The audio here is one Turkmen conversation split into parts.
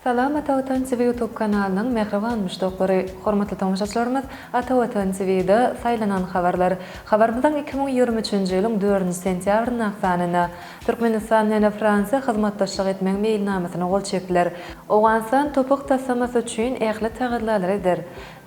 Salam Atawatan TV YouTube kanalının mehriban müştaqları, hormatly tamaşaçylarymyz, Atawatan TV'de saylanan habarlar. Habarymyzdan 2023-nji ýylyň 4-nji sentýabryň aksanyna Türkmenistan ýa Fransa hyzmatdaşlyk etmek meýilnamasyny gol çekdiler. Owganstan topuk tasamasy üçin ähli taýdanlar eder.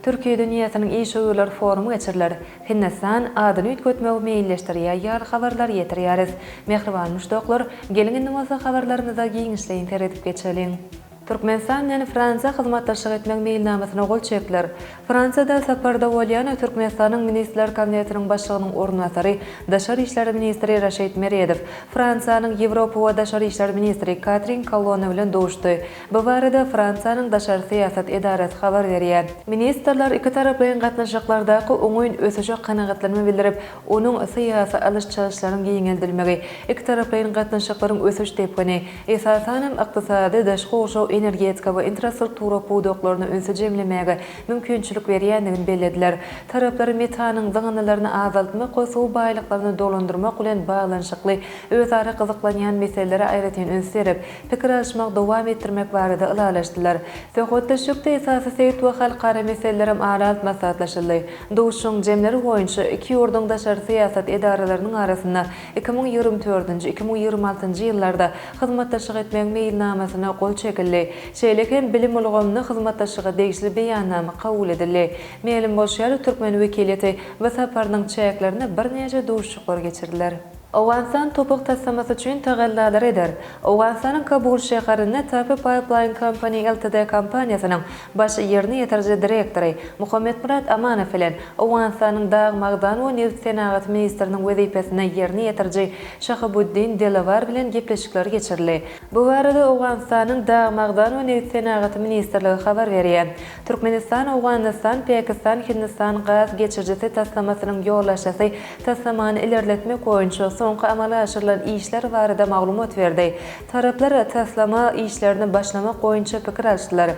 Türkiýe dünýäsiniň iş öýler forumy geçiriler. Hindistan adyny üýtgetmek meýilleşdirýär ýar habarlar ýetirýäris. Mehriban müştaqlar, geliň indi bolsa habarlarymyza giňişleýin teredip geçelim. Türkmenistan ýa Fransa hyzmatdaşlyk etmek meýilnamasyna gol çekdiler. Fransada saparda bolýan Türkmenistanyň Ministrler Kabinetiniň başlygynyň ornwasary, Daşary işleri ministri Raşid Meredow, Fransanyň Ýewropa we Daşary işleri ministri Catherine Colonna bilen dowuşdy. Bu barada Fransanyň Daşary syýasat edarasy habar berýär. Ministrler iki taraplaryň gatnaşyklardaky oňuň ösüje kanagatlanma bildirip, onuň syýasy alış-çalyşlaryň giňeldilmegi, iki taraplaryň gatnaşyklaryň ösüş tepkini, esasan ykdysady daşky energetika we infrastruktura pudoklaryny öňse jemlemäge mümkinçilik berýändigini bellädiler. Taraplar metanyň zaňanylaryny azaltmak we suw baýlyklaryny dolandyrmak bilen baglanyşykly özara gyzyklanýan meselelere aýratyn öňserip, pikir alşmak dowam etdirmek barada ılalaşdylar. Söhbetdeşikde esasy seyit we halkara meseleler aýrat maslahatlaşyldy. Dowuşyň jemleri boýunça iki ýurdun daşary syýasat edaralarynyň arasynda 2024-2026 ýyllarda hyzmatdaşlyk etmek meýilnamasyna gol çekildi. Şeýleken bilim ulgamyny hyzmatdaşlyga degişli beýannama kabul edildi. Meýlim bolşýar Türkmen wekileti we saparynyň çäklerini bir neçe dowuşçuklar geçirdiler. Owganstan topuk tasamasy üçin taýdanlar eder. Owganstanyň Kabul şäherinde Tapi Pipeline Company Ltd kompaniýasynyň baş ýerine ýetirji direktory Muhammed Murat Amanov bilen Owganstanyň Dağ Magdan we Neft Senagat ministriniň wezipesine ýerine ýetirji Şahabuddin Delavar bilen gepleşikler geçirildi. Bu barada Owganstanyň Dağ Magdan we Neft Senagat ministrligi habar berýär. Türkmenistan, Owganistan, Pakistan, Hindistan gaz geçirjisi tasamasynyň ýollaşasy tasamany ilerletmek boýunça soňky amala aşyrylan işler barada maglumat berdi. Taraplar taslama işlerini başlamak boýunça pikir alşdylar.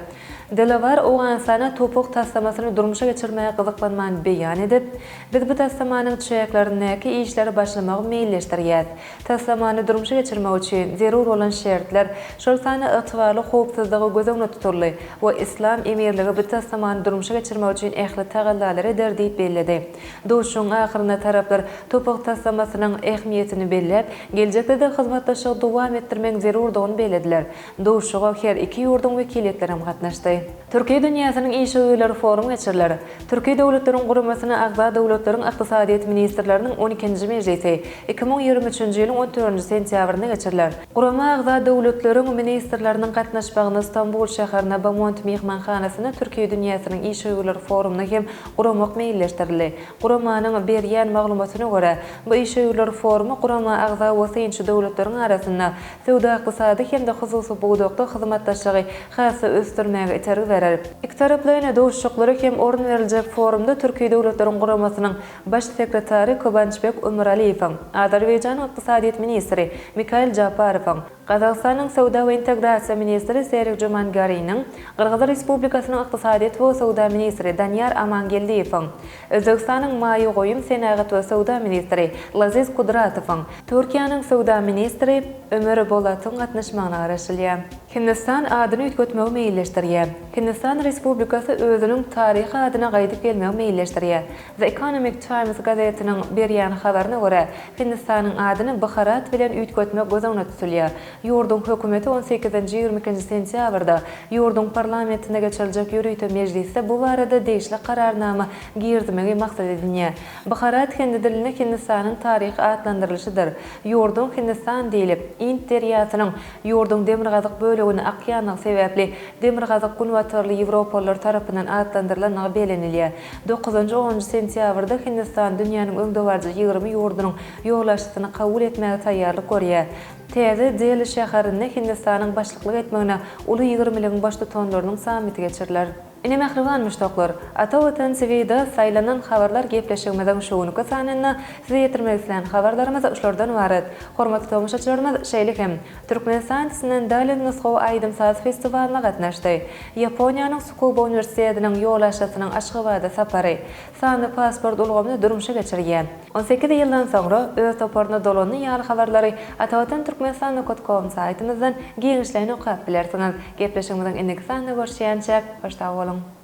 Delavar Owganstana topuk taslamasyny durmuşa geçirmäge gyzyklanmany beýan edip, biz bu taslamanyň çäklerindäki işleri başlamagy meýilleşdirýär. Taslamany durmuşa geçirmek üçin zerur bolan şertler, şol sany ygtybarly howpsuzlygy gözüňde tuturly we islam emirligi bu taslamany durmuşa geçirmek üçin ähli taýdanlar eder diýip bellädi. Dowuşyň ahyrynda taraplar topuk taslamasynyň ähmiýetini belläp, geljekde de hyzmatdaşlyk dowam etdirmek zerurdygyny bellädiler. Dowuşyga her iki ýurdun wekilletleri gatnaşdy. Türkiýe dünýäsiniň iş öýleri forumy geçiriler. Türkiýe döwletleriň guramasyna agza döwletleriň ykdysadyýat ministrleriniň 12-nji mejlisi 2023-nji ýylyň 14-nji sentýabrynda geçiriler. Gurama agza döwletleriň ministrleriniň gatnaşmagyny Istanbul şäherine Bamont mehmanhanasyna Türkiýe dünýäsiniň iş öýleri forumuna hem guramak meýilleşdirildi. Guramanyň berýän maglumatyna görä, bu iş öýleri forumy gurama agza we synçy döwletleriň arasynda sowda ykdysady hem de hususy buğdakda hyzmatdaşlygy hasy ösdürmäge berer. İki taraplaryna dowuşçuklary hem orun beriljek forumda Türkiýe döwletleriň guramasynyň baş sekretary Kobançbek Ömeraliýew, Azerbaýjan ykdysadyýat ministri Mikhail Japarow, Qazaqstanyň Sowda we Integrasiýa ministri Serik Jumangariýnyň, Qırgyz Respublikasynyň ykdysadyýat we sowda ministri Danyar Amangeldiýew, Özbekistanyň Maýy goýum senagat we sowda ministri Laziz Kudratow, Türkiýanyň sowda ministri Ömer Bolatyň gatnaşmagyna garaşylýar. Hindistan adyny üýtgetmegi meýilleşdirýär. Hindistan Respublikasy özüniň taryhy adyna gaýdyp gelmegi meýilleşdirýär. The Economic Times gazetiniň berýän habaryna görä, Hindistanyň adyny Bharat bilen üýtgetmek gözüňde tutulýar. Ýurdun hökümeti 18-22 sentýabrda ýurdun parlamentine geçirijek ýürüýte mejlisde bu barada degişli kararnama girdimegi maksat edilýär. Bharat hindi diline Hindistanyň taryhy adlandyrylýydyr. Ýurdun Hindistan diýilip, Hind derýasynyň ýurdun demir gazyk bölegi akýanyň sebäpli demir gazyk gunwatorly Ýewropalılar tarapyndan adlandyrylanyny belenilýär. 9-10 sentýabrda Hindistan dünýäniň öňdewarjy 20 ýurdunyň ýoglaşysyny kabul etmäge taýýarlyk görýär. Täze Delhi şäherinde Hindistanyň başlykyk etmegine uly 20 million baş tutanlarynyň samiti geçiriler. Ine mehriban müştoklar, ata watan seviyede saylanan habarlar gepleşigimizden şowunu kösanynda size ýetirmek isleýän habarlarymyz şolardan ibaret. Hormatly tomuşaçylarymyz, şeýlekem Türkmenistan tisinden Dalet Moskow Aýdym Saz festiwalyna gatnaşdy. Ýaponiýanyň Tsukuba Universitetiniň ýol aşasynyň Aşgabatda sapary, sany pasport ulgamyny durmuşa geçirýän. 18 ýyldan soňra öz toporuna dolany ýaly habarlary ata watan Türkmenistan.com saýtymyzdan giňişlerini okap bilersiňiz. Gepleşigimizden indiki sahne görüşýänçe başda bolun.